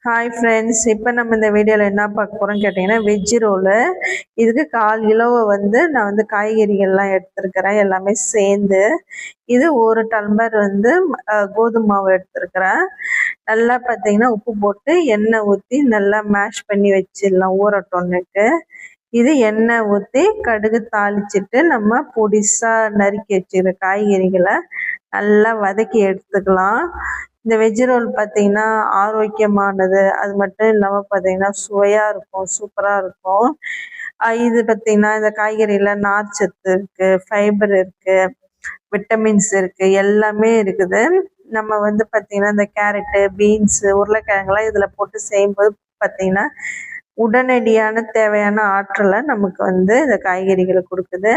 Hi friends, இப்போ நம்ம இந்த வீடியோவில் என்ன பார்க்க போகிறோம்னு கேட்டிங்கன்னா வெஜ்ஜு ரோலு. இதுக்கு 1/4 கிலோ நான் காய்கறிகள்லாம் எடுத்துருக்கிறேன் எல்லாமே சேர்ந்து. இது 1 டம்ளர் கோதுமை மாவு எடுத்துருக்கிறேன். நல்லா பார்த்தீங்கன்னா உப்பு போட்டு எண்ணெய் ஊற்றி நல்லா மேஷ் பண்ணி வச்சிடலாம் ஊறட்டோன்னுட்டு. இது எண்ணெய் ஊற்றி கடுகு தாளிச்சிட்டு நம்ம பொடிசாக நறுக்கி வச்சுக்கிற காய்கறிகளை நல்லா வதக்கி எடுத்துக்கலாம். இந்த வெஜ் ரோல் பார்த்தீங்கன்னா ஆரோக்கியமானது, அது மட்டும் இல்லாமல் பார்த்தீங்கன்னா சுவையாக இருக்கும், சூப்பராக இருக்கும். இது பார்த்தீங்கன்னா இந்த காய்கறியில் நார்ச்சத்து இருக்குது, ஃபைபர் இருக்குது, விட்டமின்ஸ் இருக்குது, எல்லாமே இருக்குது. நம்ம பார்த்தீங்கன்னா இந்த கேரட்டு, பீன்ஸு, உருளைக்கிழங்குலாம் இதில் போட்டு செய்யும்போது பார்த்தீங்கன்னா உடனடியான தேவையான ஆற்றலை நமக்கு இந்த காய்கறிகளை கொடுக்குது.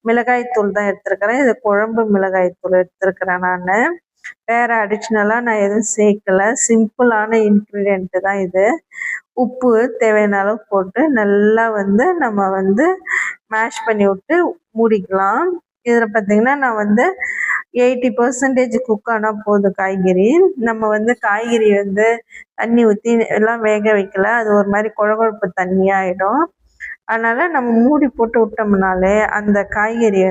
மிளகாய்த்தூள் தான் எடுத்துருக்கிறேன். இது குழம்பு மிளகாய்த்தூள் எடுத்துருக்கிறேன் நான். வேறு அடிஷ்னலாக நான் எதுவும் சேர்க்கலை. சிம்பிளான இன்க்ரீடியண்ட்டு தான் இது. உப்பு தேவையான அளவு போட்டு நல்லா நம்ம மேஷ் பண்ணி விட்டு மூடிக்கலாம். இதில் பார்த்திங்கன்னா நான் 80% குக் ஆனால் போதும் காய்கறி. நம்ம காய்கறி தண்ணி ஊற்றி எல்லாம் வேக வைக்கல, அது ஒரு மாதிரி குழகுழப்பு தண்ணியாகிடும். அதனால் நம்ம மூடி போட்டு விட்டோம்னாலே அந்த காய்கறி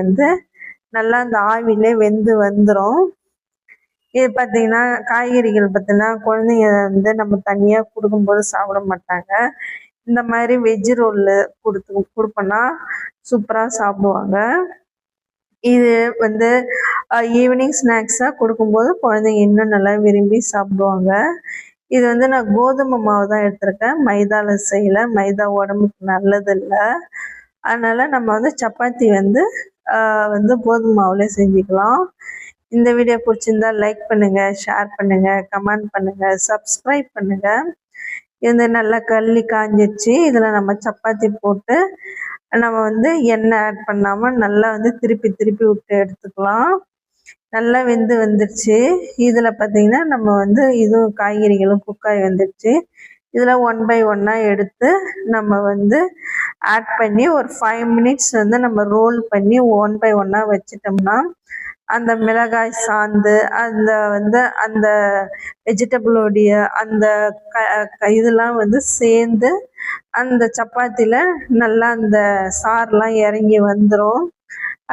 நல்லா அந்த ஆவிலே வெந்து வந்துடும். இது பார்த்தீங்கன்னா காய்கறிகள் பார்த்தீங்கன்னா குழந்தைங்க நம்ம தனியாக கொடுக்கும்போது சாப்பிட மாட்டாங்க. இந்த மாதிரி வெஜ் ரோலில் கொடுப்போன்னா சூப்பராக சாப்பிடுவாங்க. இது ஈவினிங் ஸ்நாக்ஸாக கொடுக்கும்போது குழந்தைங்க இன்னும் நல்லா விரும்பி சாப்பிடுவாங்க. இது நான் கோதுமை மாவு தான் எடுத்திருக்கேன், மைதாவில் செய்யலை. மைதா உடம்புக்கு நல்லதில்லை. அதனால் நம்ம சப்பாத்தி கோதுமை மாவுலே செஞ்சுக்கலாம். இந்த வீடியோ பிடிச்சிருந்தா லைக் பண்ணுங்கள், ஷேர் பண்ணுங்கள், கமெண்ட் பண்ணுங்கள், சப்ஸ்கிரைப் பண்ணுங்கள். இது நல்லா கள்ளி காஞ்சிச்சு. இதில் நம்ம சப்பாத்தி போட்டு நம்ம எண்ணெய் ஆட் பண்ணாமல் நல்லா திருப்பி திருப்பி விட்டு எடுத்துக்கலாம். நல்லா வந்துடுச்சு. இதில் பார்த்திங்கன்னா நம்ம இதுவும் காய்கறிகளும் குக்காய் வந்துடுச்சு. இதில் 1 by 1 எடுத்து நம்ம ஆட் பண்ணி ஒரு 5 minutes நம்ம ரோல் பண்ணி 1 by 1 வச்சிட்டோம்னா அந்த மிளகாய் சாந்து அந்த வெஜிடபிளோடைய அந்த இதெல்லாம் சேர்ந்து அந்த சப்பாத்தியில் நல்லா அந்த சாரெலாம் இறங்கி வந்துடும்.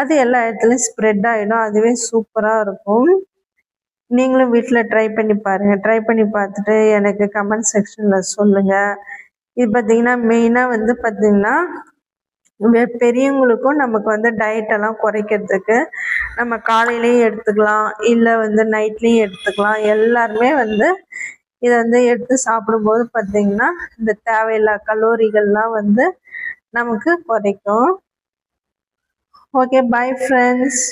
அது எல்லா இடத்துலையும் ஸ்ப்ரெட் ஆகிடும். அதுவே சூப்பராக இருக்கும். நீங்களும் வீட்டில் ட்ரை பண்ணி பாருங்கள். ட்ரை பண்ணி பார்த்துட்டு எனக்கு கமெண்ட் செக்ஷனில் சொல்லுங்கள். இது பார்த்திங்கன்னா மெயினாக பார்த்திங்கன்னா பெரியவங்களுக்கும் நமக்கு டயட்டெல்லாம் குறைக்கிறதுக்கு நம்ம காலையிலையும் எடுத்துக்கலாம், இல்லை நைட்லேயும் எடுத்துக்கலாம். எல்லாருமே இதை எடுத்து சாப்பிடும்போது பார்த்திங்கன்னா இந்த தேவையில்லா கலோரிகள்லாம் நமக்கு குறைக்கும். Okay, bye friends.